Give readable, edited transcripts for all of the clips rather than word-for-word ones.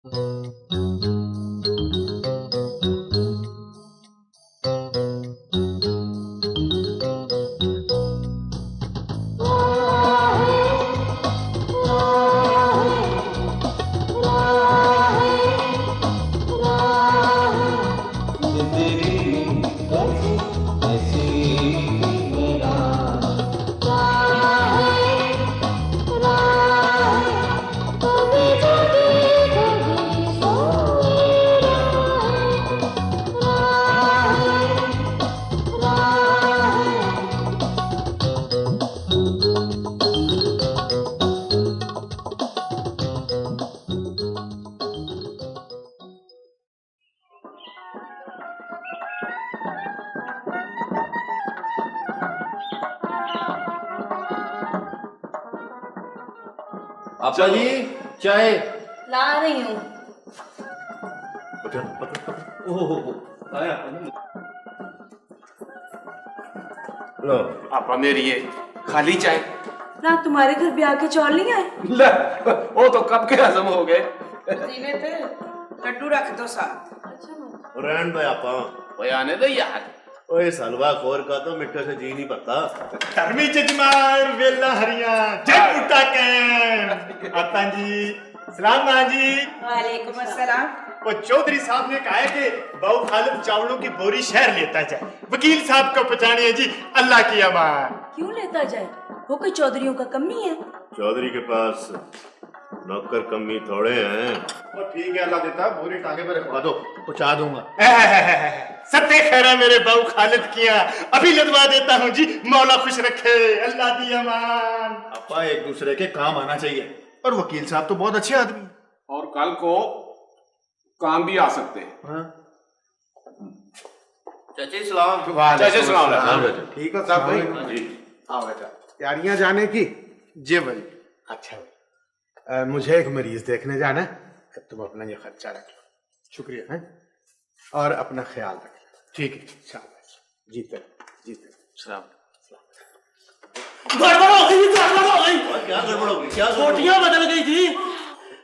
आपा जी चाय ला रही हूँ। आया लो आपा मेरी ये खाली चाय। ना तुम्हारे घर ब्याह के चौल नहीं आए? वो तो कब के हजम हो गए। पतीले पे लड्डू रख दो साथ। अच्छा रहन दो आपा ओए आने दो यार। ओए सलवा खोर का तो मिठे से जी नहीं पता। धर्मी जजमान वेला हरिया जय पुट्टा के आता जी सलाम मां जी। वालेकुम अस्सलाम। वो चौधरी साहब ने कहा है कि बहु खालिद चावलों की बोरी शहर लेता जाए। वकील साहब को पहचानिए जी, अल्लाह की अमान। क्यों लेता जाए? वो कोई चौधरियों का कम नहीं है। चौधरी के पास नौकर कमी थोड़े हैं। वो ठीक है, अल्लाह देता, बोरी टांगे पे रखवा दो, पहुंचा दूंगा। सत्य खैरा मेरे बहु खालिद किया, अभी लदवा देता हूँ जी, मौला खुश रखे, अल्लाह की अमान। आपा एक दूसरे के काम आना चाहिए, और वकील साहब तो बहुत अच्छे आदमी। और कल को काम भी आ सकते हैं। हाँ। चाची सलाम। चाचा सलाम। ठीक है साहब भाई। हाँ जी। आओ बेटा, तैयारियां जाने की? जी भाई। अच्छा भाई, मुझे एक मरीज देखने जाना है, तुम अपना ये खर्चा रख लो। शुक्रिया है, और अपना ख्याल रखना। ठीक है, शाबाश। जीते जीते। सलाम। गड़बड़ हो गई, गड़बड़ हो गई। क्या गड़बड़ हो गई? क्या रोटियां बदल गई थी,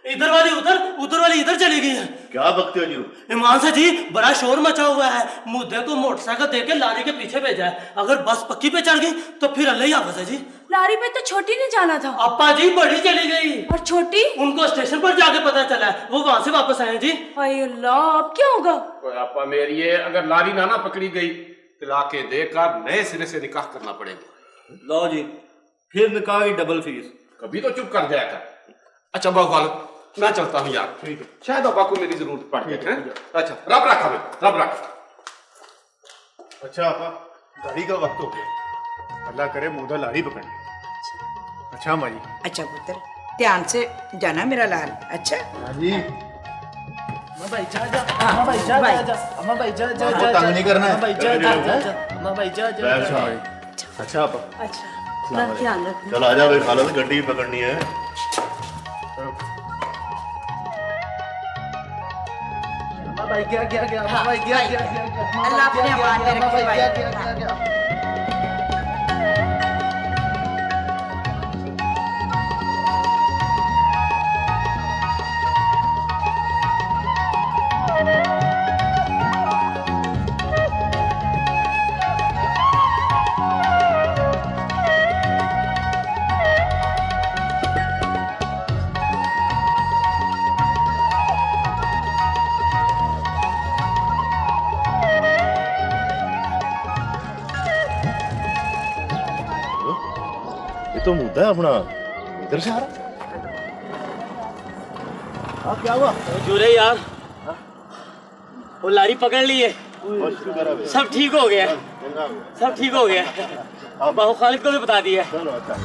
इधर वाली उधर, उधर वाली इधर चली गई है। क्या बकते हो जी? ईमान से जी बड़ा शोर मचा हुआ है। मुद्दे को मोटरसाइकिल देके लारी के पीछे भेजा है। अगर बस पक्की पे चढ़ गई तो फिर अल्लाह ही हाफिज़ है जी। लारी पे तो छोटी ने जाना था। अप्पा जी बड़ी चली गई, और छोटी? उनको स्टेशन पर जाके पता चला है, वो वहां से वापस आए जी। हाय अल्लाह, अब क्या होगा? ओए आपा मेरी ये अगर लारी ना पकड़ी गई, तिलाके देकर नए सिरे से निकाह करना पड़ेगा। लो जी, फिर निकाह की डबल फीस। कभी तो चुप कर जाया कर। अच्छा बहु खालिद, मैं चलता हूँ यार। ठीक है। शायद अब्बा को मेरी जरूरत पड़ गई है। अच्छा रब रख हमें, रब रख। अच्छा आपा, गाड़ी का वक्त हो गया, अल्लाह करे मुदा लाड़ी पकड़ने। अच्छा अम्मा जी। अच्छा पुत्र, ध्यान से जाना मेरा लाल। अच्छा जी। अम्मा भाई जा जा, अम्मा भाई जा जा जा, अम्मा भाई जा जा जा, तंग नहीं करना है। अम्मा भाई जा जा जा, अम्मा भाई जा जा जा। अच्छा आपा, अच्छा ध्यान रखना। चल आजा भाई, खालिद गड्डी पकड़नी है। अम्मा भाई गया गया गया, अम्मा भाई गया गया गया, अल्लाह अपने अमान में रखे भाई। गया गया गया। ये तो मुद्दा है अपना, इधर से आ रहा। हाँ क्या हुआ? जुरे यार, वो लारी पकड़ ली है, सब ठीक हो गया, सब ठीक हो गया। बाहु खालिद को भी बता दिया। चलो अच्छा।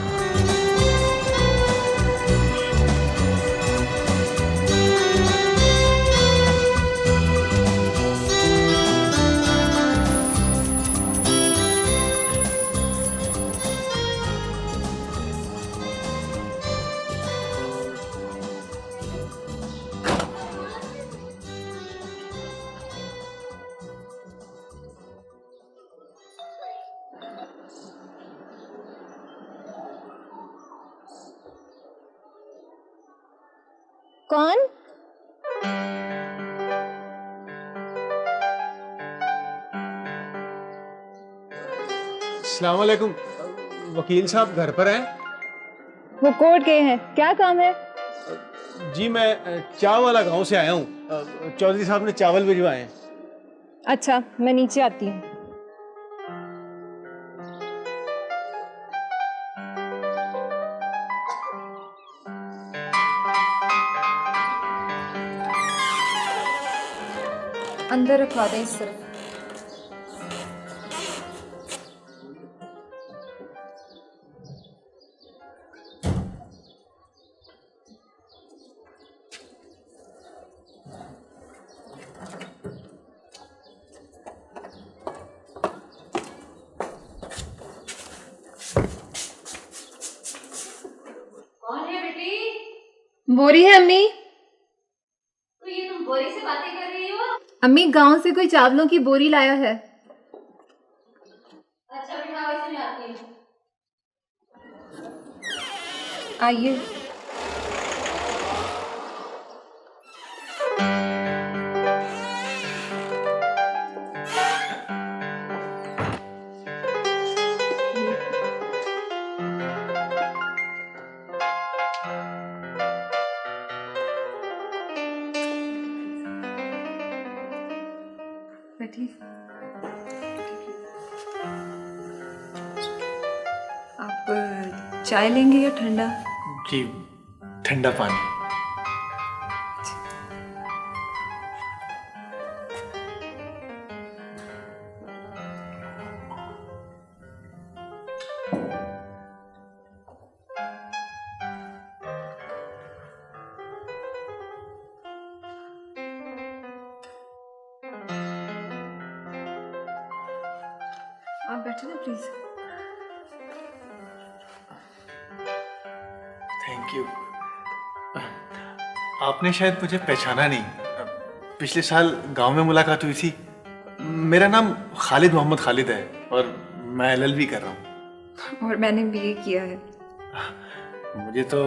कौन? अस्सलाम वालेकुम। वकील साहब घर पर हैं? वो कोर्ट गए हैं, क्या काम है? जी मैं चावल वाला गांव से आया हूँ। चौधरी साहब ने चावल भिजवाए हैं। अच्छा, मैं नीचे आती हूँ। अंदर रखवा दें इस तरफ। कौन है बेटी? बोरी है अम्मी। तो ये तुम बोरी से बातें कर रही हो? अम्मी गांव से कोई चावलों की बोरी लाया है। अच्छा बेटा, वैसे मैं आती हूँ। आइए। बैठिए। आप चाय लेंगे या ठंडा? जी ठंडा पानी। आप बैठे ना प्लीज। Thank you. आपने शायद मुझे पहचाना नहीं। पिछले साल गांव में मुलाकात हुई थी। मेरा नाम खालिद मोहम्मद खालिद है और मैं LLB कर रहा हूँ। और मैंने BA किया है। मुझे तो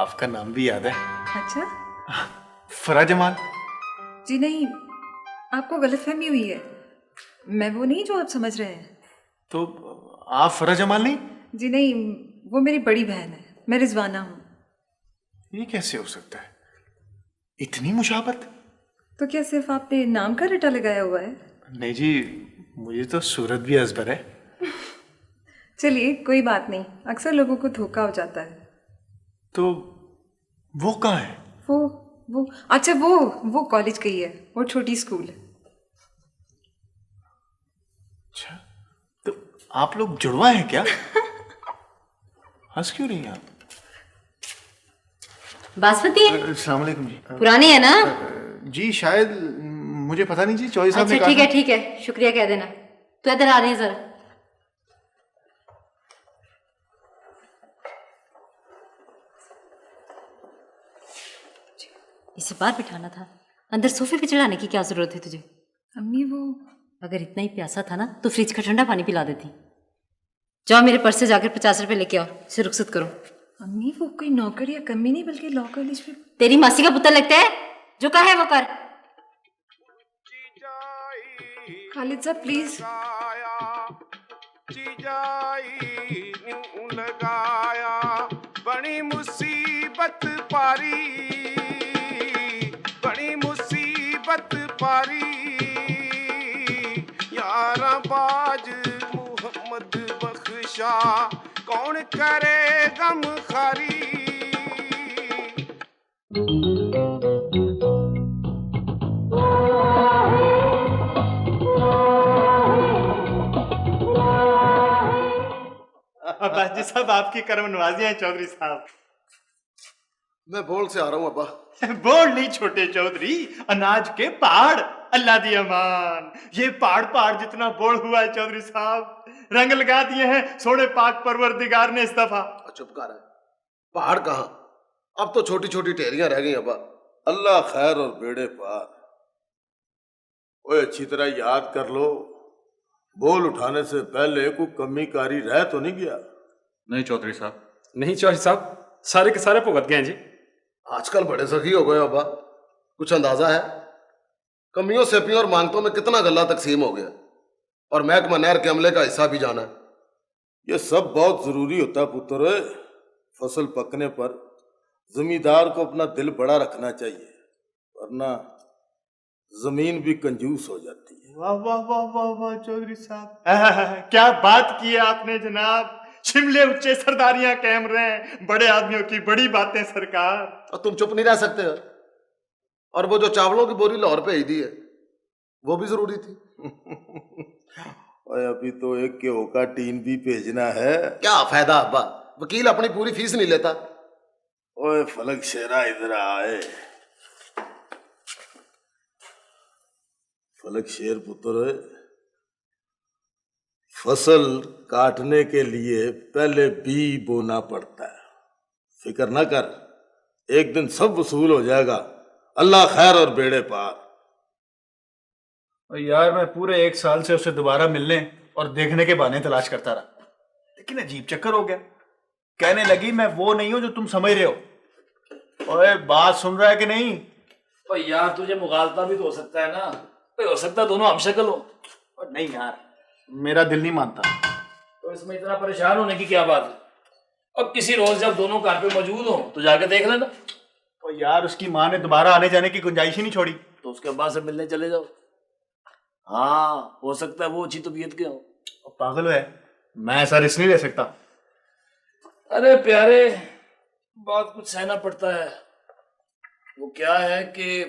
आपका नाम भी याद है। अच्छा? फरा जमाल। जी नहीं, आपको गलतफहमी हुई है। मैं वो नहीं जो आप समझ रहे हैं। तो आप फरा जमाल नहीं? जी नहीं, वो मेरी बड़ी बहन है। मैं रिजवाना हूँ। ये कैसे हो सकता है? इतनी मुशाबत? तो क्या सिर्फ आपने नाम का रटा लगाया हुआ है? नहीं जी, मुझे तो सूरत भी अजबर है। चलिए कोई बात नहीं, अक्सर लोगों को धोखा हो जाता है। तो वो कहाँ है? वो अच्छा वो कॉलेज गई है। वो छोटी स्कूल है। अच्छा, तो आप लोग जुड़वा हैं क्या? हंस क्यों रही हैं आप? बासमती है? अस्सलाम वालेकुम जी। पुरानी है ना? जी शायद, मुझे पता नहीं जी, चौधरी साहब ने अच्छा कहा ठीक है, शुक्रिया कह देना। तो इधर आ रही है जरा। इसे बाहर बिठाना था, अंदर सोफे पे चढ़ाने की क्या जरूरत है तुझे? अम्मी वो अगर इतना ही प्यासा था ना तो फ्रिज का ठंडा पानी पिला देती। जाओ मेरे पर्स से जाकर 50 रुपए लेके आओ, इसे रुखसत करो। अम्मी वो कोई नौकर या कमी नहीं, बल्कि लॉ कॉलेज में। तेरी मासी का पुत्र लगता है, जो कहा है वो कर। खालिद साहब प्लीज। बड़ी मुसीबत पारी, बड़ी मुसीबत पारी, यारा बाज मोहम्मद बख्शा, कौन करे गम खारी। अब्बास जी साहब, आपकी कर्म नवाजियां हैं चौधरी साहब। मैं बोल से आ रहा हूँ अब्बा। बोल नहीं छोटे चौधरी, अनाज के पहाड़, अल्लाह दी अमान। ये पहाड़ जितना बोल हुआ है चौधरी साहब, रंग लगा दिए हैं सोने पाक परवरदिगार ने इस दफा। चुप कर है, पहाड़ कहाँ, अब तो छोटी छोटी टेहरियां रह गई अब्बा। अल्लाह खैर और बेड़े पार। ओए अच्छी तरह याद कर लो, बोल उठाने से पहले कोई कमी कारी रह तो नहीं गया? नहीं चौधरी साहब, नहीं चौधरी साहब, सारे के सारे भुगत गए जी। आजकल बड़े सखी हो गए अब्बा, कुछ अंदाजा है? कमियों सेपियों और मांगतों में कितना गल्ला तकसीम हो गया, और महकमा नहर के अमले का हिस्सा भी जाना है। ये सब बहुत जरूरी होता है पुत्र। फसल पकने पर जमींदार को अपना दिल बड़ा रखना चाहिए, वरना जमीन भी कंजूस हो जाती है। वाह वाह वाह वाह वाह चौधरी साहब, क्या बात की है आपने जनाब। शिमले ऊंचे सरदारियां कैम रहे हैं, बड़े आदमियों की बड़ी बातें सरकार। और तुम चुप नहीं रह सकते हो। और वो जो चावलों की बोरी लाहौर भेज दी है, वो भी जरूरी थी। और अभी तो एक गेहूं का टीन भी भेजना है। क्या फायदा अब्बा, वकील अपनी पूरी फीस नहीं लेता। ओए फलक शेरा इधर आए। फलक शेर पुत्र, फसल काटने के लिए पहले बी बोना पड़ता है। फिक्र ना कर, एक दिन सब वसूल हो जाएगा। अल्लाह खैर और बेड़े पार। और यार मैं पूरे 1 साल से उसे दोबारा मिलने और देखने के बहाने तलाश करता रहा, लेकिन अजीब चक्कर हो गया। कहने लगी मैं वो नहीं हूं जो तुम समझ रहे हो। ओए बात सुन रहा है कि नहीं? और यार तुझे मुगालता भी तो हो सकता है ना, भाई हो सकता है दोनों हम शक्ल हो। और नहीं यार, मेरा दिल नहीं मानता। तो इसमें इतना परेशान होने की क्या बात है? अब किसी रोज जब दोनों घर पे मौजूद हो तो जाके देख लेना। और यार उसकी माँ ने दोबारा आने जाने की गुंजाइश ही नहीं छोड़ी। तो उसके अब्बा से मिलने चले जाओ। हाँ हो सकता है वो अच्छी तबीयत के हो। पागल है, मैं ऐसा रिस्क नहीं ले सकता। अरे प्यारे, बहुत कुछ सहना पड़ता है। वो क्या है कि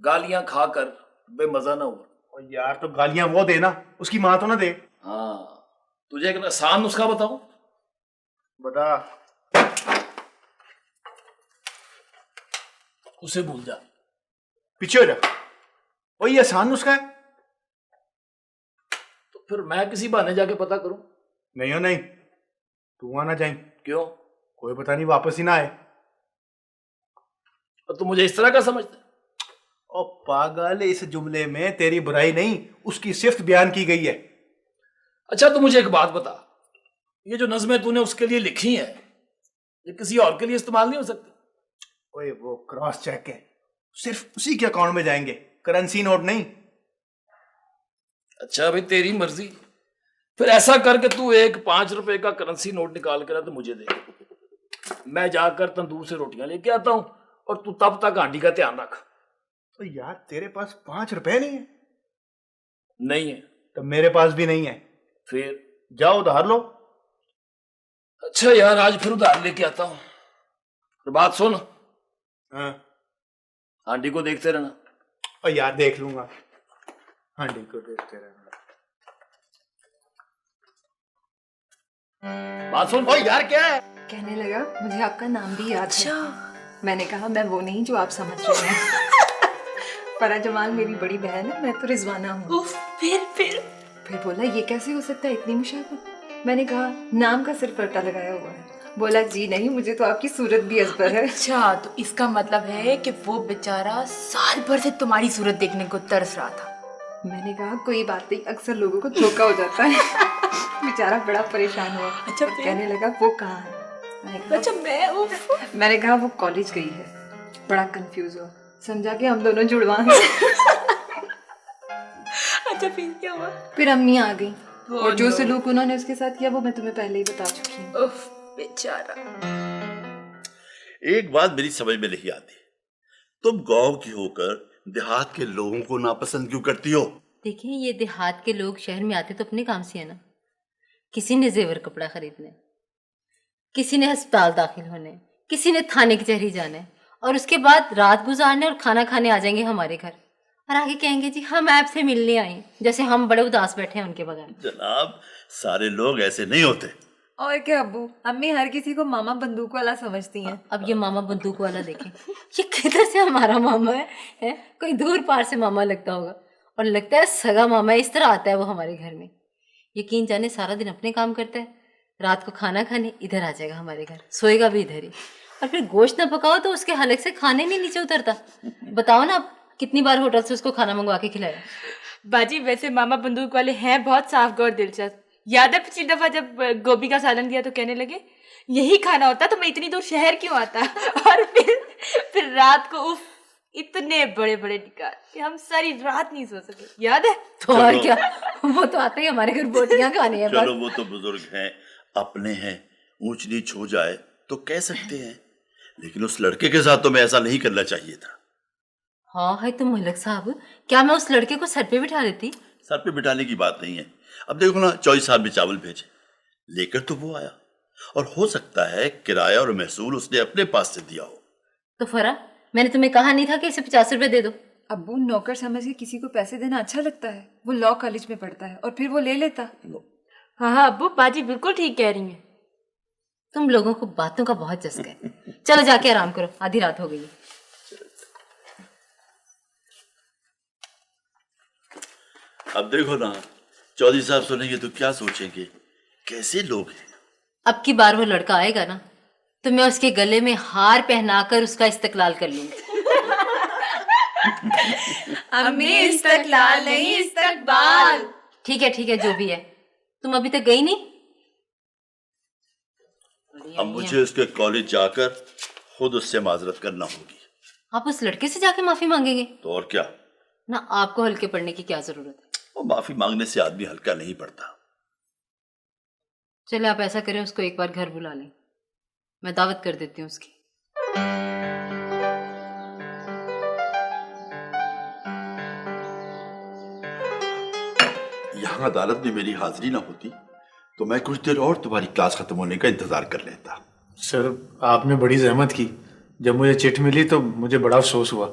गालियां खाकर बेमजा ना हो। और यार तो गालियां वो दे ना, उसकी माँ तो ना दे। हाँ, तुझे एक आसान नुस्खा बताऊं? बता। उसे भूल जा, पीछे हो जा। वही आसान नुस्खा है। तो फिर मैं किसी बहाने जाके पता करूं। नहीं हो नहीं, तू आना चाहिए। क्यों? कोई पता नहीं वापस ही ना आए। और तू मुझे इस तरह का समझता? ओ पागल, इस जुमले में तेरी बुराई नहीं, उसकी सिफ्त बयान की गई है। अच्छा तो मुझे एक बात बता, ये जो नज़में तूने उसके लिए लिखी हैं, ये किसी और के लिए इस्तेमाल नहीं हो सकती? ओए वो क्रॉस चेक है, सिर्फ उसी के अकाउंट में जाएंगे, करेंसी नोट नहीं। अच्छा भाई तेरी मर्जी। फिर ऐसा करके तू एक 5 रुपए का करेंसी नोट निकाल कर तो मुझे दे, मैं जाकर तंदूर से रोटियां लेके आता हूं और तू तब तक हांडी का ध्यान रख। तो यार तेरे पास 5 रुपए नहीं है? नहीं है। तो मेरे पास भी नहीं है। फिर जाओ उधार लो। अच्छा यार आज फिर उधार लेके आता हूं। तो बात सुन, हाँ हांडी को देखते रहना। और यार देख लूंगा, हांडी को देखते रहना। बात सुन। ओ यार क्या है? कहने लगा मुझे आपका नाम भी याद है। मैंने कहा मैं वो नहीं जो आप समझ रहे हैं। फरा जमाल मेरी बड़ी बहन है, मैं तो रिजवाना हूँ। फिर बोला ये कैसे हो सकता है, इतनी मुशाबत। मैंने कहा नाम का सिर्फ पलटा लगाया हुआ है। बोला जी नहीं, मुझे तो आपकी सूरत भी अजबर है। अच्छा तो इसका मतलब है कि वो बेचारा साल भर से तुम्हारी सूरत देखने को तरस रहा था। मैंने कहा कोई बात नहीं, अक्सर लोगों को धोखा हो जाता है। बेचारा बड़ा परेशान हुआ। अच्छा और कहने लगा वो कहाँ है? मैंने कहा वो कॉलेज गई है। बड़ा कंफ्यूज हुआ, समझा कि हम दोनों जुड़वा हैं। अच्छा फिर क्या हुआ? फिर अम्मी आ गई और जो सलूक उन्होंने उसके साथ किया वो मैं तुम्हें पहले ही बता चुकी हूँ। बेचारा। एक बात मेरी समझ में नहीं आती, तुम गांव की होकर देहात के लोगों को नापसंद क्यों करती हो? देखिए ये देहात के लोग शहर में आते तो अपने काम से है ना। किसी ने जेवर कपड़ा खरीदने, किसी ने अस्पताल दाखिल होने, किसी ने थाने कचहरी जाने, और उसके बाद रात गुजारने और खाना खाने आ जाएंगे हमारे घर और आगे कहेंगे जी हम आपसे मिलने आए, जैसे हम बड़े उदास बैठे हैं उनके बगैर। जनाब सारे लोग ऐसे नहीं होते। और क्या अब्बू, अम्मी हर किसी को मामा बंदूक वाला समझती हैं। अब ये मामा बंदूक वाला देखें, ये किधर से हमारा मामा है? कोई दूर पार से मामा लगता होगा, और लगता है सगा मामा है। इस तरह आता है वो हमारे घर में। यकीन जाने सारा दिन अपने काम करता है, रात को खाना खाने इधर आ जाएगा हमारे घर, सोएगा भी इधर ही। और फिर गोश्त ना पकाओ तो उसके हलक से खाने नहीं नीचे उतरता। बताओ ना आप कितनी बार होटल से उसको खाना मंगवा के खिलाया। बाजी वैसे मामा बंदूक वाले हैं बहुत साफ और दिलचस्प। याद है पिछली दफा जब गोभी का सालन दिया तो कहने लगे यही खाना होता तो मैं इतनी दूर शहर क्यों आता। और फिर रात को उफ इतने बड़े बड़े निकाल कि हम सारी रात नहीं सो सके, याद है? तो और चलो। क्या, वो तो आते ही हमारे घर बोटियां खानी है चलो बस। वो तो बुजुर्ग हैं, अपने हैं, ऊंच नीच हो जाए तो कह सकते हैं, लेकिन उस लड़के के साथ तो मैं ऐसा नहीं करना चाहिए था। हाँ है तो मलक साहब, क्या मैं उस लड़के को सर पे बिठा लेती? सर पे बिठाने की बात नहीं है। अब देखो ना, 24 साल में चावल भेजे, लेकर तो वो आया, और हो सकता है किराया और महसूल उसने अपने पास से दिया हो। तो फरा, मैंने तुम्हें कहा नहीं था कि इसे 50 रुपए दे दो? अब्बू, नौकर समझ के किसी को पैसे देना अच्छा लगता है? वो लॉ कॉलेज में पढ़ता है और फिर वो ले लेता। हाँ हाँ अब्बू, बाजी बिल्कुल ठीक कह रही है। तुम लोगों को बातों का बहुत चस्का है। चलो जाके आराम करो, आधी रात हो गई है। अब देखो ना, चौधरी साहब सुनेंगे तो क्या सोचेंगे, कैसे लोग हैं। अब की बार वो लड़का आएगा ना, तो मैं उसके गले में हार पहनाकर उसका इस्तकलाल कर लूंगी। अम्मी इस्तकलाल नहीं, इस्तकबाल। ठीक है जो भी है। तुम अभी तक गई नहीं? अब मुझे उसके कॉलेज जाकर खुद उससे माजरत करना होगी। आप उस लड़के से जाके माफी मांगेंगे? तो और क्या, ना आपको हल्के पड़ने की क्या जरूरत है। वो माफी मांगने से आदमी हल्का नहीं पड़ता। चले आप ऐसा करें, उसको एक बार घर बुला लें, मैं दावत कर देती हूँ उसकी। यहाँ अदालत में मेरी हाजिरी ना होती तो मैं कुछ देर और तुम्हारी क्लास खत्म होने का इंतजार कर लेता। सर, आपने बड़ी जहमत की। जब मुझे चिट मिली तो मुझे बड़ा अफसोस हुआ।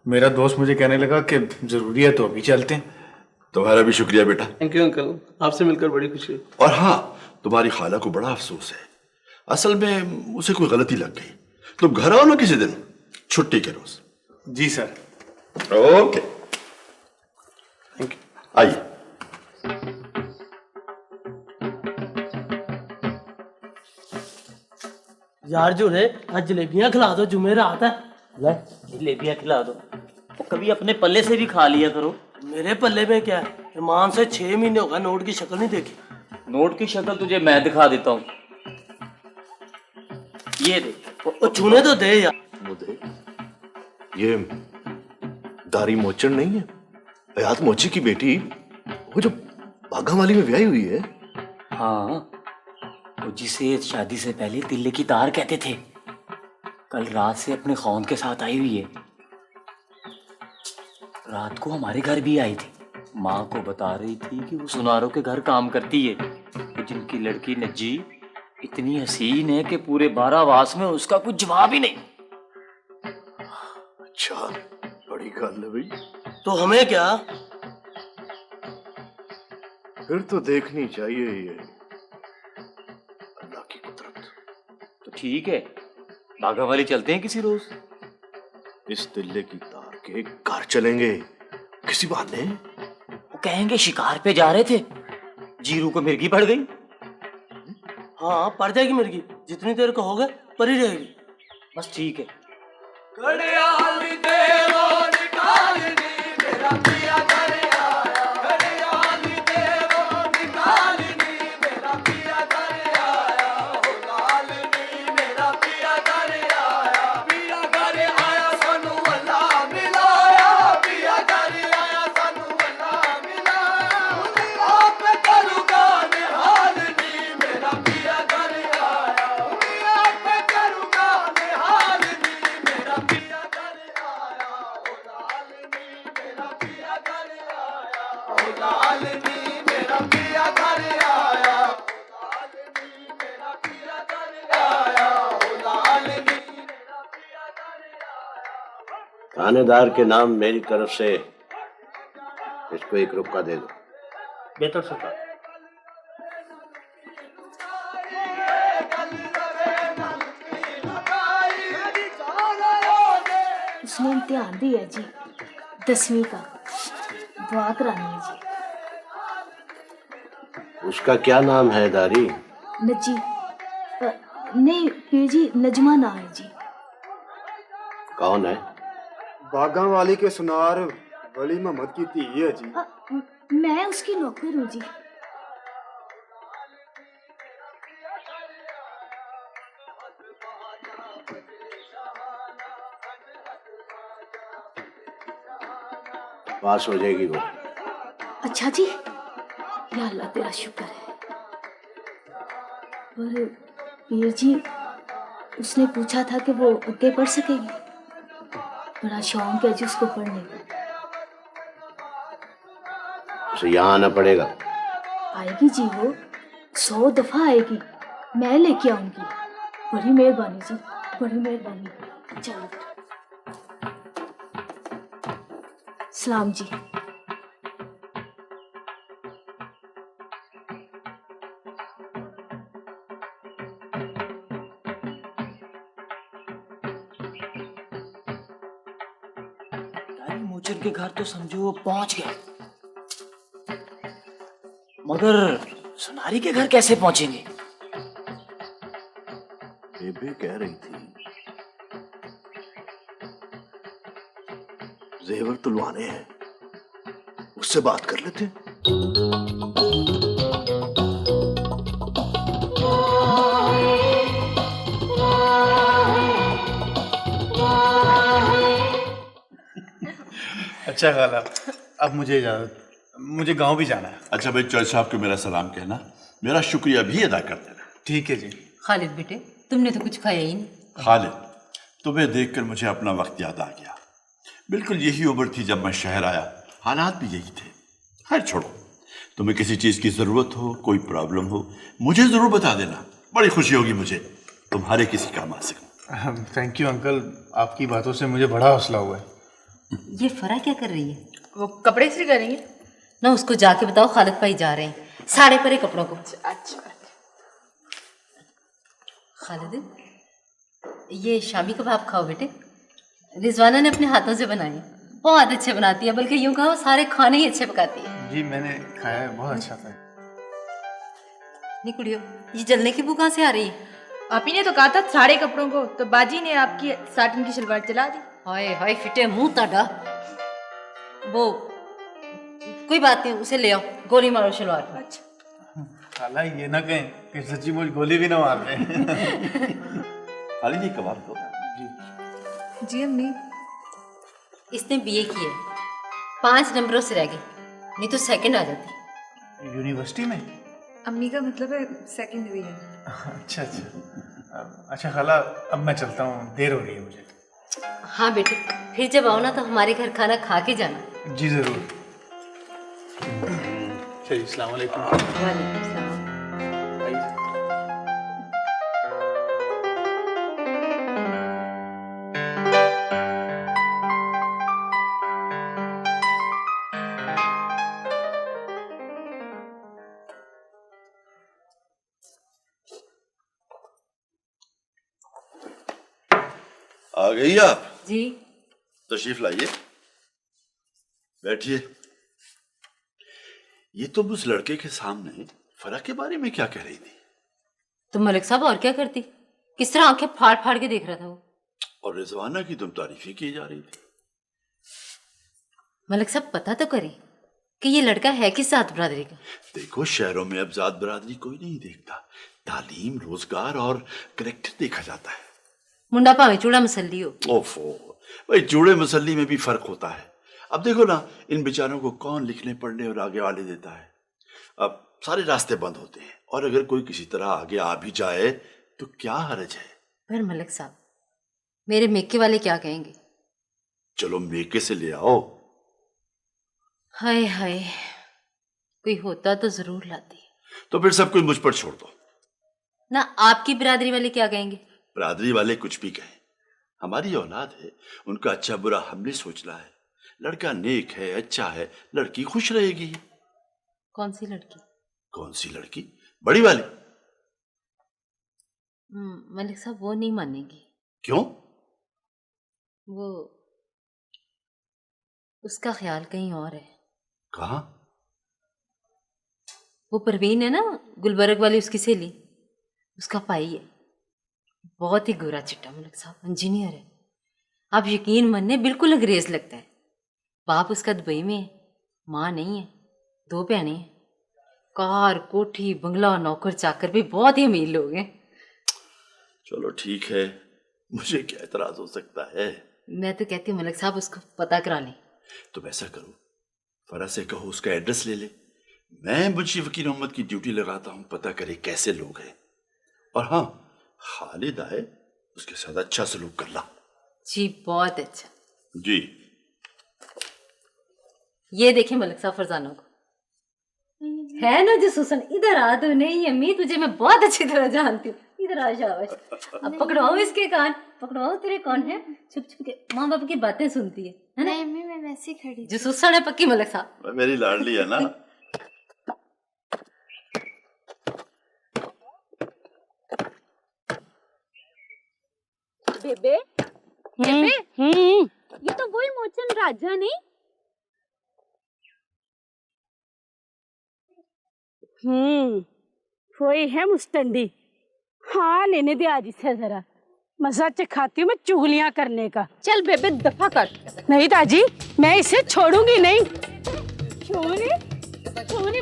मेरा दोस्त मुझे कहने लगा कि जरूरी है तो अभी चलते हैं। तुम्हारा भी शुक्रिया बेटा। थैंक यू अंकल, आपसे मिलकर बड़ी खुशी हुई। और हाँ, तुम्हारी खाला को बड़ा अफसोस है, असल में उसे कोई गलती लग गई। तुम घर आओ ना किसी दिन, छुट्टी के रोज। जी सर। ओके, आइए। यार जो रे, आज जलेबियां खिला दो, जुमेरात है। ले, जलेबियां खिला दो। वो कभी अपने पल्ले से भी खा लिया करो। मेरे पल्ले में क्या है, ईमान से 6 महीने हो गए नोट की शक्ल नहीं देखी। नोट की शक्ल तुझे मैं दिखा देता हूँ, ये देख। वो छूने तो दे यार। मुझे ये दारी मोचन नहीं है, हयात मोची की बेटी, वो जो बाघावाली में ब्याही हुई है। हाँ, वो जिसे शादी से पहले तिल्ले की तार कहते थे, कल रात से अपने खौन के साथ आई हुई है। रात को हमारे घर भी आई थी। माँ को बता रही थी कि वो सुनारों के घर काम करती है, तो जिनकी लड़की नज्जी इतनी हसीन है कि पूरे 12 वास में उसका कुछ जवाब ही नहीं। अच्छा, बड़ी गल है भाई। तो हमें क्या, फिर तो देखनी चाहिए ये अल्लाह की कुदरत। तो ठीक है, बाघा वाली चलते हैं किसी रोज। इस तिल्ले की तार के घर चलेंगे किसी बहाने। वो कहेंगे शिकार पे जा रहे थे, जीरू को मिर्गी पड़ गई। हाँ पड़ जाएगी मिर्गी, जितनी देर कहोगे पड़ी रहेगी। बस ठीक है। थानेदार के नाम मेरी तरफ से इसको 1 रुपया दे दो। बेहतर सरकार। उसने इम्तिहान दिया जी, 10वीं का, दुआ करानी है जी। उसका क्या नाम है दारी? नजी नहीं पीर जी, नजमा नाम है जी। कौन है? बागावाली के सुनार वली मोहम्मद की धी है जी। मैं उसकी नौकर हूँ जी। पास हो जाएगी वो। अच्छा जी, या अल्लाह तेरा शुक्र है। पर पीर जी, उसने पूछा था कि वो आगे पढ़ सकेगी। बड़ा शौक है जी उसको पढ़ने का। उसे यहाँ आना पड़ेगा। आएगी जी, वो 100 दफा आएगी। मैं लेके आऊंगी। बड़ी मेहरबानी जी, बड़ी मेहरबानी। चलो सलाम जी। मोचर के घर तो समझो वो पहुंच गए, मगर सुनारी के घर कैसे पहुंचेंगे? बेबे कह रही थी जेवर तुलवाने हैं, उससे बात कर लेते। अच्छा खाला, अब मुझे इजाजत, मुझे गांव भी जाना है। अच्छा भाई, चौधरी साहब को मेरा सलाम कहना, मेरा शुक्रिया भी अदा कर देना। ठीक है जी। खालिद बेटे, तुमने तो कुछ खाया ही नहीं। खालिद, तुम्हें देखकर मुझे अपना वक्त याद आ गया। बिल्कुल यही उम्र थी जब मैं शहर आया, हालात भी यही थे। खैर छोड़ो, तुम्हें किसी चीज़ की ज़रूरत हो, कोई प्रॉब्लम हो, मुझे ज़रूर बता देना। बड़ी खुशी होगी मुझे तुम्हारे किसी काम आ सकूं। थैंक यू अंकल, आपकी बातों से मुझे बड़ा हौसला हुआ है। ये फरा क्या कर रही है? वो कपड़े इस्त्री करेंगे ना, उसको जाके बताओ खालिद भाई जा रहे हैं साड़े परे कपड़ों को। अच्छा खालिद, ये शामी कबाब खाओ बेटे, रिजवाना ने अपने हाथों से बनाए, बहुत अच्छे बनाती है, बल्कि यूं कहो सारे खाने ही अच्छे पकाती है। जी मैंने खाया है, बहुत अच्छा था। नहीं कुड़ियो, ये जलने की बू कहाँ से आ रही है? आप ही ने तो कहा था सारे कपड़ों को, तो बाजी ने आपकी साटन की शलवार चला दी। हाय हाय फिटे मुंह ताड़ा। वो कोई बात नहीं, उसे ले आओ, गोली मारो शलवार पर। अच्छा खाला, ये ना कहें कि सच्ची मुझ गोली भी ना मार रहे। खालिद जी कबाब दो। जी जी अम्मी। इसने बीए किया है, 5 नंबरों से रह गई, नहीं तो सेकंड आ जाती। यूनिवर्सिटी में? अम्मी का मतलब है सेकंड डिवीजन। अच्छा अच्छा। अच्छा खाला, अब मैं चलता हूँ, देर हो रही है मुझे। हाँ बेटे, फिर जब आओ ना तो हमारे घर खाना खा के जाना। जी जरूर। चलिए, अस्सलाम वालेकुम। वालेकुम सलाम। आ गई आप? जी तशरीफ लाइए, बैठिए। ये तुम उस लड़के के सामने फरा के बारे में क्या कह रही थी? तुम मलिक साहब और क्या करती? किस तरह आंखें फाड़ फाड़ के देख रहा था वो। और रिजवाना की तुम तारीफें की जा रही थी। मलिक साहब पता तो करें कि ये लड़का है किस जात बरादरी का। देखो, शहरों में अब जात बरादरी कोई नहीं देखता, तालीम, रोजगार और करेक्टर देखा जाता है। मुंडा भावे चूड़ा मसल्ली हो। ओफो भाई, चूड़े मसल्ली में भी फर्क होता है। अब देखो ना, इन बेचारों को कौन लिखने पढ़ने और आगे वाले देता है। अब सारे रास्ते बंद होते हैं, और अगर कोई किसी तरह आगे आ भी जाए तो क्या हर्ज है? पर मलिक साहब, मेरे मेके वाले क्या कहेंगे? चलो मेके से ले आओ। हाय हाय, कोई होता तो जरूर लाती। तो फिर सब कुछ मुझ पर छोड़ दो ना। आपकी बिरादरी वाले क्या कहेंगे? बिरादरी वाले कुछ भी कहें, हमारी औलाद है, उनका अच्छा बुरा हमने सोचना है। लड़का नेक है, अच्छा है, लड़की खुश रहेगी। कौन सी लड़की? कौन सी लड़की? बड़ी वाली। मलिक साहब वो नहीं मानेगी। क्यों? वो, उसका ख्याल कहीं और है। कहाँ? वो परवीन है ना, गुलबर्ग वाली उसकी सहेली, उसका भाई है। बहुत ही गोरा चिट्टा मलिक साहब, इंजीनियर है। आप यकीन मानिए बिल्कुल अंग्रेज लगता है। बाप उसका दुबई में है, माँ नहीं है, 2 बहनें हैं। कार, कोठी, बंगला, नौकर चाकर भी बहुत ही अमीर लोग हैं। चलो ठीक है, मुझे क्या एतराज हो सकता है। मैं तो कहती हूँ मलिक साहब उसको पता करा लें। तुम ऐसा करो, फरा से कहो उसका एड्रेस ले ले, मैं मुंशी वकील मोहम्मद की ड्यूटी लगाता हूं, पता करे कैसे लोग हैं। और हाँ, खालिद आए उसके साथ अच्छा सलूक कर ला। जी बहुत अच्छा। जी ये देखिए मलिक साहब फरजाना को है ना जो सुसन, इधर आ। तो नहीं अम्मी, तुझे मैं बहुत अच्छी तरह जानती हूँ। इधर आ, शाबाश। अब पकड़वाओ इसके कान, पकड़वाओ। तेरे कौन है? छुप छुप के माँ बाप की बातें सुनती है ना? नहीं अम्मी, मैं वैसे ही खड़ी। जो सुसन है पक्की मलिक साहब। मेरी लाडली है ना। बेबे बेबे, ये तो वही मोचन राजा नहीं? वही है मुस्तंडी। हाँ लेने दे आज इसे जरा, मजा चखाती हूँ मैं चुगलियां करने का। चल बेबे दफा कर। नहीं ताजी, मैं इसे छोड़ूंगी नहीं। छोरी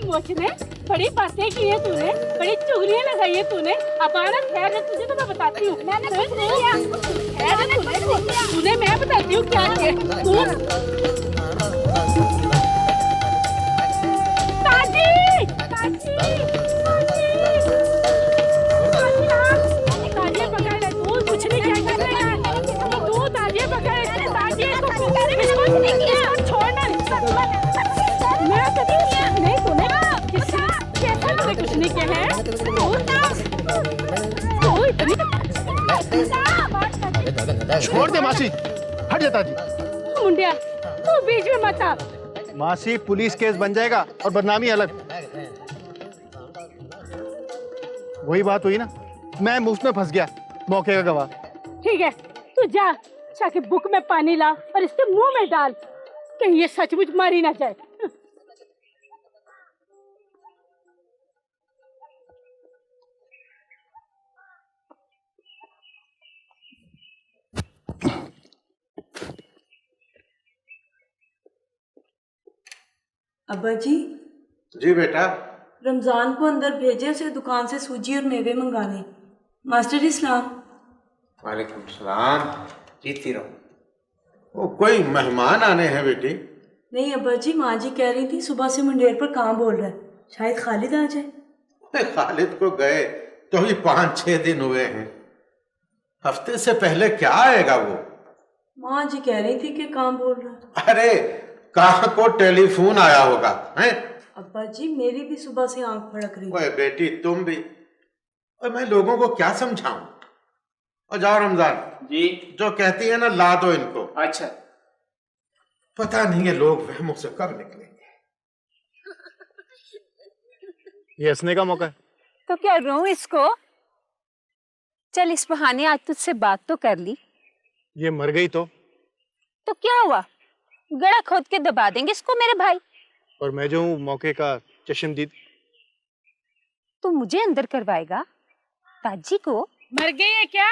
मोचने, बड़ी बातें की है तूने, बड़ी चुगलियां लगाई है तूने। अब आना खैर है तुझे तो मैं बताती हूँ। मैंने कुछ नहीं किया, तूने मैं बताती हूँ क्या किया। ताजी ताजी ताजी पकड़ ले, तू कुछ नहीं किया करने का। तू ताजी पकड़ ले, ताजी इसको नहीं किया, छोड़ना मैं तो नहीं किया। नहीं तूने किसी कैसा तूने कुछ नहीं किया है। तू इतनी छोड़ दे मासी, हट जाता जी। मुंडिया तू बीच में मत आ। मासी पुलिस केस बन जाएगा और बदनामी अलग। वही बात हुई ना, मैं मुफ्त में फंस गया, मौके का गवाह। ठीक है, तू जा जाके बुक में पानी ला और इसके मुंह में डाल, कहीं ये सचमुच मारी ना जाए। अब्बा जी। जी बेटा। रमजान को अंदर भेजे, उसे दुकान से सूजी और मेवे मंगाने। मास्टर जी सलाम। वालेकुम सलाम। जीती रहो। वो कोई मेहमान आने हैं बेटी? नहीं अब्बा जी, माँ जी कह रही थी सुबह से मुंडेर पर काम बोल रहा है, शायद खालिद आ जाए। खालिद को गए तो ही 5-6 दिन हुए हैं, हफ्ते से पहले क्या आएगा वो? माँ जी कह रही थी कि काम बोल रहा है। अरे कहाँ को टेलीफोन आया होगा हैं? अब्बा जी मेरी भी सुबह से आंख फड़क रही। ओए बेटी तुम भी, और मैं लोगों को क्या समझाऊं? और जाओ रमजान जी, जो कहती है ना ला दो इनको। अच्छा। पता नहीं है लोग वहमों से कब निकलेंगे। ये हंसने का मौका है। तो क्या रो इसको? चल इस बहाने आज तुझसे बात तो कर ली। ये मर गई तो क्या हुआ, गड़ा खोद के दबा देंगे इसको मेरे भाई। और मैं जो हूँ मौके का चश्मदीद। तू मुझे अंदर करवाएगा? ताजी को मर गई है क्या?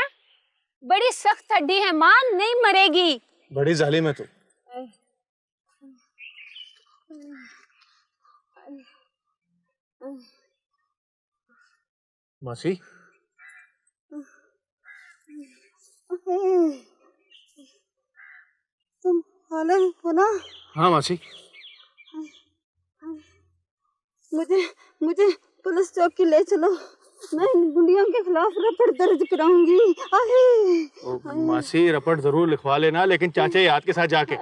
बड़ी सख्त हड्डी है मां, नहीं मरेगी। बड़ी जालिम है तू। मासी तुम हालत हो ना? हाँ मासी। मुझे पुलिस चौकी ले चलो, मैं इन गुंडियों के खिलाफ रपट दर्ज कराऊंगी। मासी रपट जरूर लिखवा लेना, लेकिन चाचे याद के साथ जाके।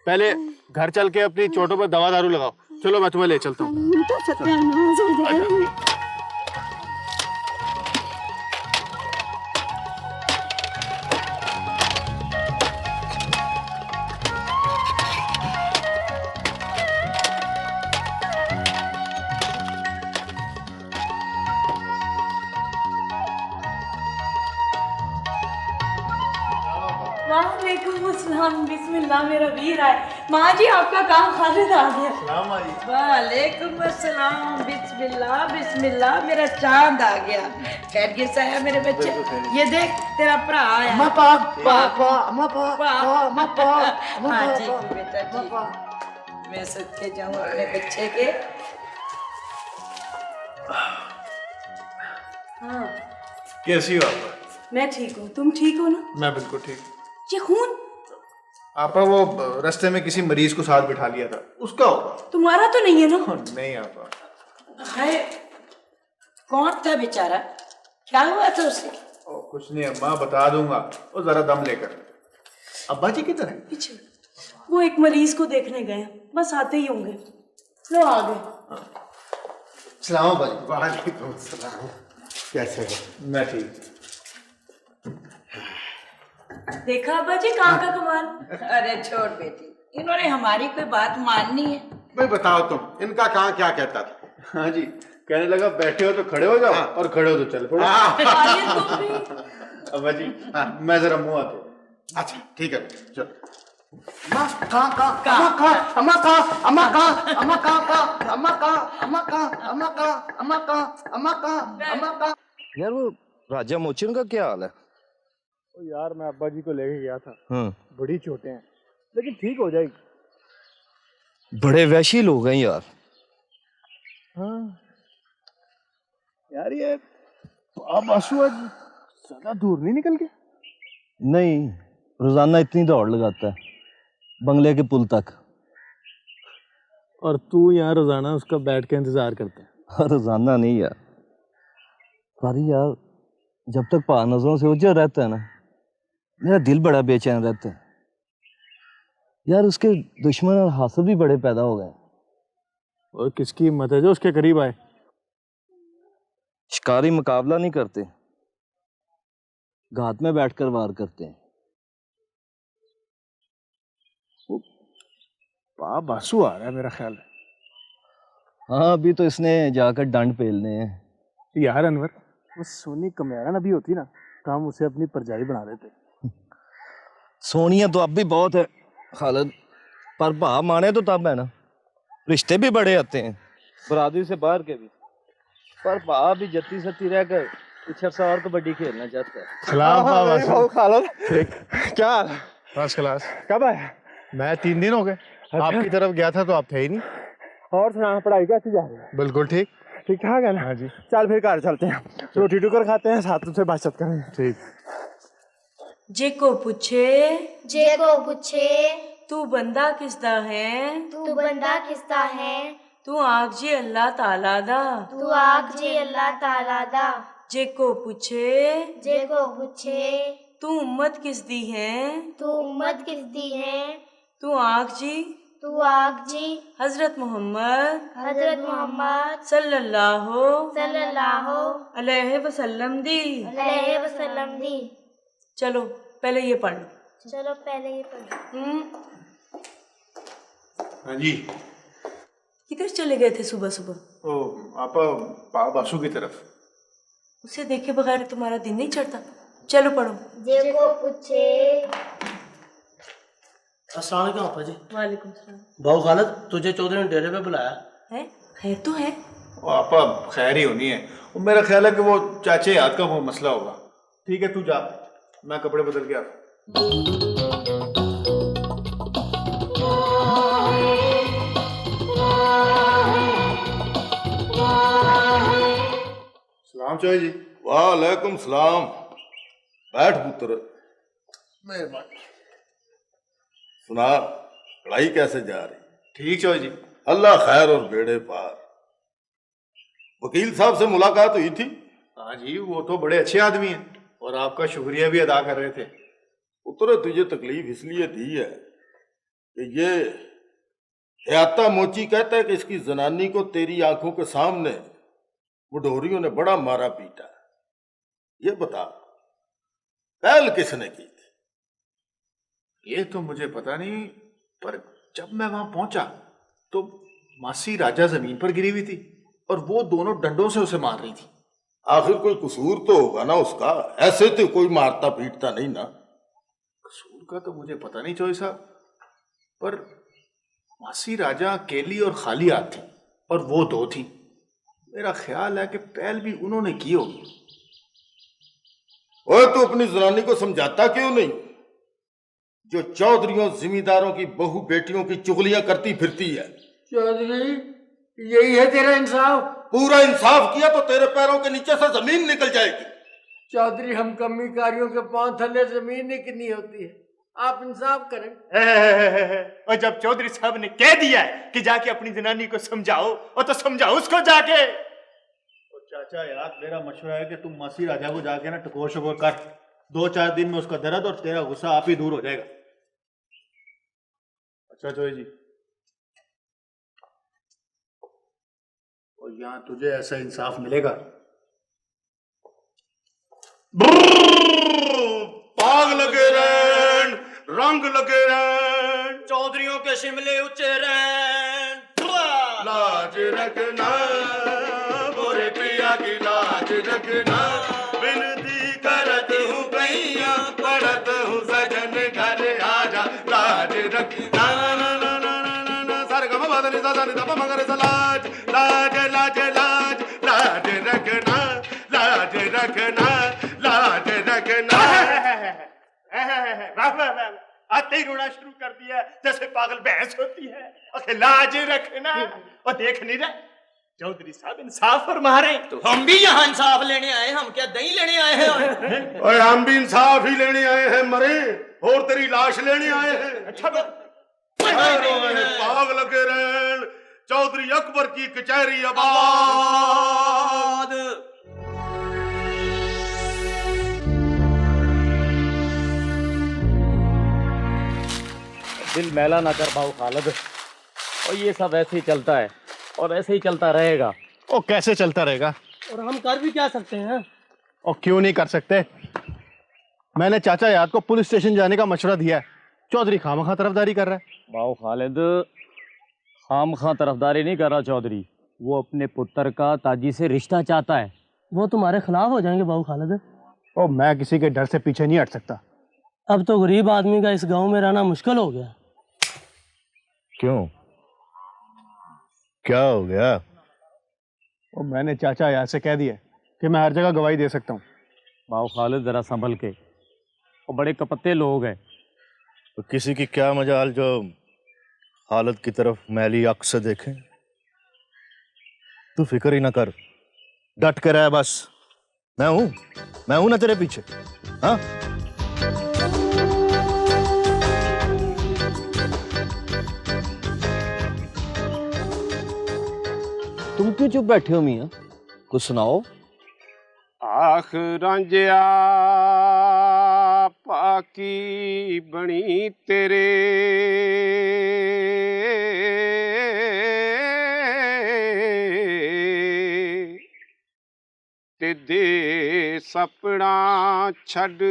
पहले घर चल के अपनी चोटों पर दवा दारू लगाओ। चलो मैं तुम्हें ले चलता हूँ। वालेकुम बिस्मिल्लाह, मेरा वीर आए। माँ जी आपका काम खालिद आ गया। वालेकुम अस्सलाम, बिस्मिल्लाह बिस्मिल्लाह, मेरा चांद आ गया। खैरियत से आया मेरे बच्चे? ये देख तेरा भरा आया। हाँ जी बेटा जी, मैं सदके जाऊँ अपने बच्चे के। हाँ कैसी हो आप? मैं ठीक हूँ, तुम ठीक हो ना? मैं बिल्कुल ठीक। ये खून? आपा वो रास्ते में किसी मरीज को साथ बिठा लिया था, उसका होगा। तुम्हारा तो नहीं है ना? नहीं आपा। है कौन था बेचारा, क्या हुआ था उसे? कुछ नहीं अम्मा, बता दूंगा, वो जरा दम लेकर। अब्बा जी किधर है? पीछे वो एक मरीज को देखने गए, बस आते ही होंगे। लो आ गए। सलाम अब्बा जी। वालेकुम सलाम। कैसे हो? मैं ठीक। देखा अब्बा जी कहाँ का कमाल। अरे छोड़ बेटी, इन्होंने हमारी कोई बात माननी है? भाई बताओ तुम, इनका कहाँ क्या कहता था? हाँ जी, कहने लगा बैठे हो तो खड़े हो जाओ, और खड़े हो तो चल पड़ो। अब्बा जी मैं जरा मुंह आते। अच्छा ठीक है, चलो। यार वो राजा मोचन का क्या हाल है? यार मैं अब्बा जी को लेके गया था, हाँ। बड़ी चोटें हैं, लेकिन ठीक हो जाएगी। बड़े वैशी लोग हैं यार। हाँ यार, ये अब आंसू आज ज्यादा दूर नहीं निकल गया? नहीं, रोजाना इतनी दौड़ लगाता है बंगले के पुल तक। और तू यहाँ रोजाना उसका बैठ के इंतजार करता है? रोजाना नहीं यार, पर यार जब तक पा नजरों से उजड़ रहता है ना, मेरा दिल बड़ा बेचैन रहता है यार। उसके दुश्मन और हासिद भी बड़े पैदा हो गए। और किसकी हिम्मत है जो उसके करीब आए? शिकारी मुकाबला नहीं करते, घात में बैठकर वार करते हैं। पाप आंसू आ रहा है मेरा ख्याल है। हाँ, अभी तो इसने जाकर डंड पेलने हैं। यार अनवर, वो सोनी कमयारा नबी होती ना तो हम उसे अपनी परजाई बना देते। सोनिया तो अब भी बहुत है खालिद, पर भा माने तो तब है ना। रिश्ते भी बड़े आते हैं, बरादरी से बाहर के भी, पर भा भी जत्ती सत्ती रहकर कुछ अर्सा और कबड्डी खेलना चाहता है। सलाम खालिद, क्या हाल है? First class. कब आया? मैं 3 दिन हो गए। आपकी तरफ गया था तो आप थे ही नहीं। और सुना, पढ़ाई कैसी जा रही है? बिल्कुल ठीक ठीक ठाक है ना? हाँ जी। चल फिर घर चलते हैं, रोटी टुकर खाते हैं, साथ से बातचीत करें। ठीक। जे को पूछे तू बंदा किसदा है, तू बंदा किसदा है, तू आख जी अल्लाह ताला दा, तू आख जी अल्लाह ताला दा। जे को पूछे तू उम्मत किसदी है, तू उम्मत किसदी है, तू आख जी हजरत मोहम्मद सल्लल्लाहु अलैहि वसल्लम दी। चलो पहले ये पढ़ लो। चलो पहले ये पढ़ो। हाँ जी। किधर चले गए थे सुबह सुबह? ओ आप बासु की तरफ। उसे देखे बगैर तुम्हारा दिन नहीं चढ़ता। चलो पढ़ो। जे को पूछे। अस्सलाम वालेकुम आपा जी। वालेकुम सलाम। भाऊ खालिद, तुझे चौधरी ने डेरे पे बुलाया है तो है। वो आपा खैर ही होनी है। वो मेरा ख्याल है कि वो चाचे याद का वो मसला होगा। ठीक है, तू जा, मैं कपड़े बदल के आता। सलाम चौधरी जी। वालेकुम सलाम। बैठ पुत्र। मेहरबानी। सुना, पढ़ाई कैसे जा रही? ठीक चौधरी जी। अल्लाह खैर और बेड़े पार। वकील साहब से मुलाकात हुई थी? हाँ जी, वो तो बड़े अच्छे आदमी हैं और आपका शुक्रिया भी अदा कर रहे थे। पुत्र, तुझे तकलीफ इसलिए दी है कि ये हयाता मोची कहता है कि इसकी जनानी को तेरी आंखों के सामने मुढोरियों ने बड़ा मारा पीटा। ये बता, पहल किसने की थी? ये तो मुझे पता नहीं, पर जब मैं वहां पहुंचा तो मासी राजा जमीन पर गिरी हुई थी और वो दोनों डंडों से उसे मार रही थी। आखिर कोई कसूर तो होगा ना उसका, ऐसे तो कोई मारता पीटता नहीं ना। कसूर का तो मुझे पता नहीं चौधरी साहब, पर मासी राजा अकेली और खाली हाथ थी और वो 2 थी। मेरा ख्याल है कि पहल भी उन्होंने की होगी। ओए, तू अपनी जनानी को समझाता क्यों नहीं, जो चौधरियों जिम्मेदारों की बहू बेटियों की चुगलियां करती फिरती है? चौधरी, यही है तेरा इंसाफ? पूरा इंसाफ किया तो तेरे पैरों के नीचे से जमीन निकल जाएगी। चौधरी, हम कमीकारियों के पांव थल्ले जमीन नहीं कितनी होती है। आप इंसाफ करें। और जब चौधरी साहब ने कह दिया है कि जाके अपनी जनानी को समझाओ, और तो समझाओ उसको जाके। तो चाचा यार मेरा मशवरा है कि तुम मासी राजा को जाके ना टकोर शकोर कर, 2-4 दिन में उसका दर्द और तेरा गुस्सा आप ही दूर हो जाएगा। अच्छा चौधरी जी, और यहाँ तुझे ऐसा इंसाफ मिलेगा। पाग लगे रैन, रंग लगे रैन, चौधरियों के शिमले ऊंचे रैन, लाज रखना मोरे पिया की लाज रखना, विनती करत हूँ भैया पढ़त हूँ सजन घर आजा, लाज रखना सारे गम बदनी सा सा सा मगर सा लाज लाज लाज लाज लाज रखना, लाज रखना, लाज रखना। आते ही रोना शुरू कर दिया जैसे पागल भैंस होती है। अखे लाज रखना, और देख नहीं रहे चौधरी साहब इंसाफ फरमा रहे हैं। तो हम भी यहाँ इंसाफ लेने आए, हम क्या दही लेने आए हैं? और हम भी इंसाफ ही लेने आए हैं मरे, और तेरी लाश लेने आए हैं। अच्छा पाग लगे रहन, चौधरी अकबर की कचहरी आबाद। दिल मैला ना कर भाऊ खालिद, और ये सब ऐसे ही चलता है और ऐसे ही चलता रहेगा। ओ कैसे चलता रहेगा? और हम कर भी क्या सकते हैं? और क्यों नहीं कर सकते? मैंने चाचा याद को पुलिस स्टेशन जाने का मशवरा दिया है, चौधरी खामखा तरफदारी कर रहा है। भाऊ खालिद खामखा तरफदारी नहीं कर रहा चौधरी, वो अपने पुत्र का ताजी से रिश्ता चाहता है। वो तुम्हारे खिलाफ हो जाएंगे भाऊ खालिद। ओ मैं किसी के डर से पीछे नहीं हट सकता। अब तो गरीब आदमी का इस गांव में रहना मुश्किल हो गया। क्यों, क्या हो गया? और मैंने चाचा याद से कह दिया कि मैं हर जगह गवाही दे सकता हूँ। भाऊ खालिद जरा संभल के, वो बड़े कपत्ते लोग हैं। तो किसी की क्या मजाल जो हालत की तरफ मैली आंख से देखें। तू फिक्र ही ना कर, डट कर है बस। मैं हूं ना तेरे पीछे। हाँ तुम क्यों चुप बैठे हो मियां, कुछ सुनाओ। आख रांझिया पाकी बनी तेरे, ते दे सपना छड़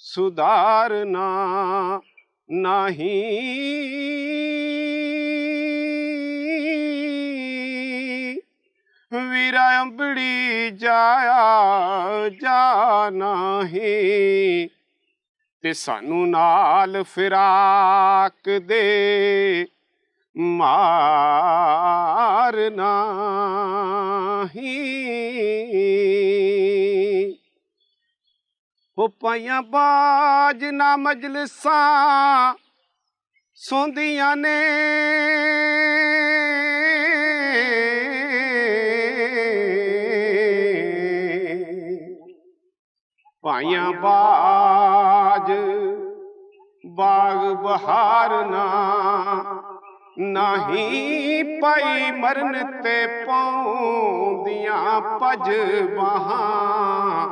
सुधारना नहीं, वीरा अंबड़ी जाया जाना ही, ते सानू नाल फिराक दे मारना ही। हो पाइया बाज ना मजलिसा सोंदियां ने, पाइया बाज बाग बहारना नहीं, पाई मरन ते पौंदियां पज बहां,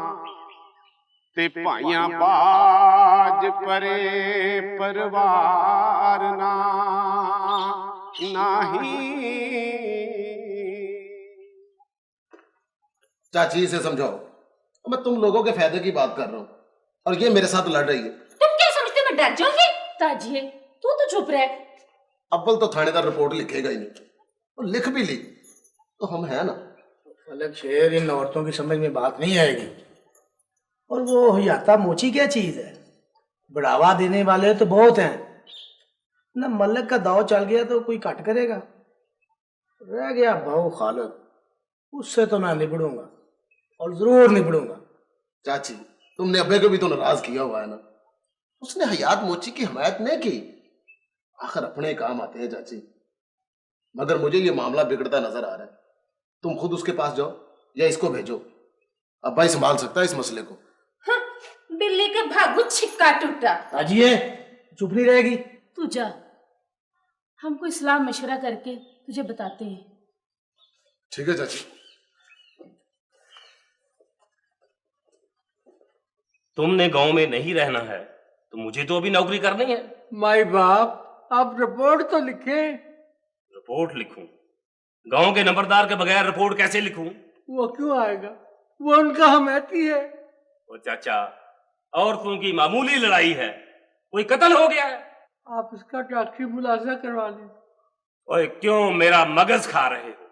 ते पाइया बाज परे परवार ना नहीं। चाची से समझाओ, मैं तुम लोगों के फायदे की बात कर रहा हूँ और ये मेरे साथ लड़ रही है। तुम क्या समझते हो मैं डर जाऊंगी? ताजिए तू तो चुप रह। अव्वल तो थानेदार रिपोर्ट लिखेगा ही नहीं, और लिख भी ली तो हम है ना। अलग शेर इन औरतों की समझ में बात नहीं आएगी। और वो हयाता मोची क्या चीज है? बढ़ावा देने वाले तो बहुत हैं ना, मलक का दाव चल गया तो कोई कट करेगा। रह गया भाऊ खालिद, उससे तो मैं निपटूंगा और जरूर निपटूंगा। चाची तुमने अब्बे को भी तो नाराज किया हुआ है ना, उसने हयात मोची की हिमायत नहीं की। आखिर अपने काम आते हैं चाची, मगर मुझे ये मामला बिगड़ता नजर आ रहा है। तुम खुद उसके पास जाओ या इसको भेजो, अब्बा ही संभाल सकता है इस मसले को। हाँ, बिल्ली के भागु छिक्का टूटा। ताजिए चुप नहीं रहेगी। तू जा, हम कोई सलाह मशवरा करके तुझे बताते हैं। ठीक है चाची। तुमने गांव में नहीं रहना है तो मुझे तो अभी नौकरी करनी है। माई बाप, आप रिपोर्ट तो लिखे। रिपोर्ट लिखूं? गांव के नंबरदार के बगैर रिपोर्ट कैसे लिखूं? वो क्यों आएगा, वो उनका हमेती है। ओ चाचा, औरतों की मामूली लड़ाई है, कोई कत्ल हो गया है। आप इसका डॉक्टरी मुलाजा करवा लें। ओए क्यों मेरा मगज खा रहे हो?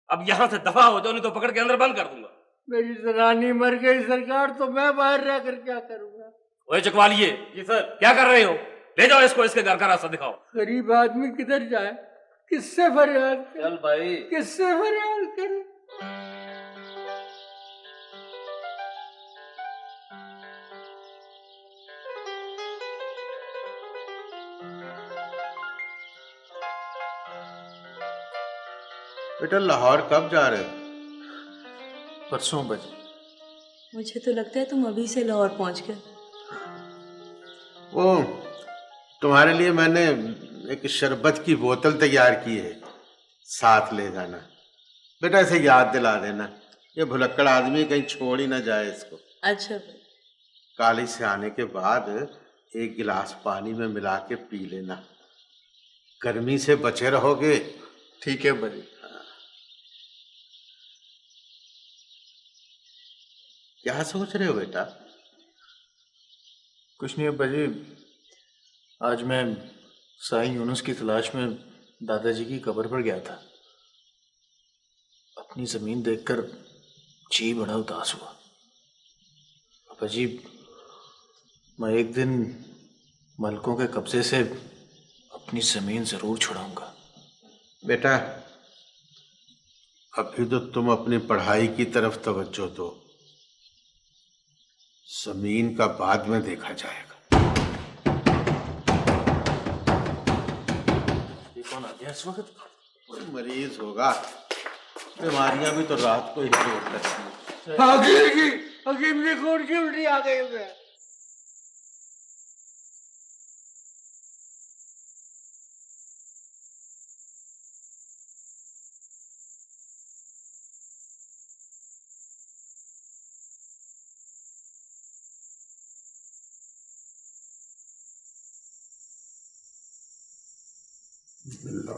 अब यहाँ से दफा हो जाओ, नहीं तो पकड़ के अंदर बंद कर दूंगा। मेरी जनानी मर गई सरकार, तो मैं बाहर रह कर क्या करूंगा। ओए चकवालिए, जी सर, क्या कर रहे हो? ले जाओ इसको, इसके घर का रास्ता दिखाओ। गरीब आदमी किधर जाए, किससे फरियाद करे? चल भाई, किससे फरियाद करे? बेटा लाहौर कब जा रहे हो? परसों बजे। मुझे तो लगता है तुम अभी से लाहौर पहुंच गए। वो तुम्हारे लिए मैंने एक शरबत की बोतल तैयार की है, साथ ले जाना। बेटा इसे याद दिला देना, ये भुलक्कड़ आदमी कहीं छोड़ ही ना जाए इसको। अच्छा भाई। कॉलेज से आने के बाद एक गिलास पानी में मिला के पी लेना, गर्मी से बचे रहोगे। ठीक है भाई। क्या सोच रहे हो बेटा? कुछ नहीं अब्बा जी, आज मैं साईं यूनुस की तलाश में दादाजी की कब्र पर गया था। अपनी जमीन देखकर जी बड़ा उदास हुआ। अब्बा जी, मैं एक दिन मलकों के कब्जे से अपनी जमीन जरूर छुड़ाऊंगा। बेटा अभी तो तुम अपनी पढ़ाई की तरफ तवज्जो दो, जमीन का बाद में देखा जाएगा। ये कौन आ गया इस वक्त? कोई मरीज होगा, बीमारियां भी तो रात को ही जोड़ करती हैं। हकीम की खून की उल्टी आ गई उसे। बिस्मिल्लाह।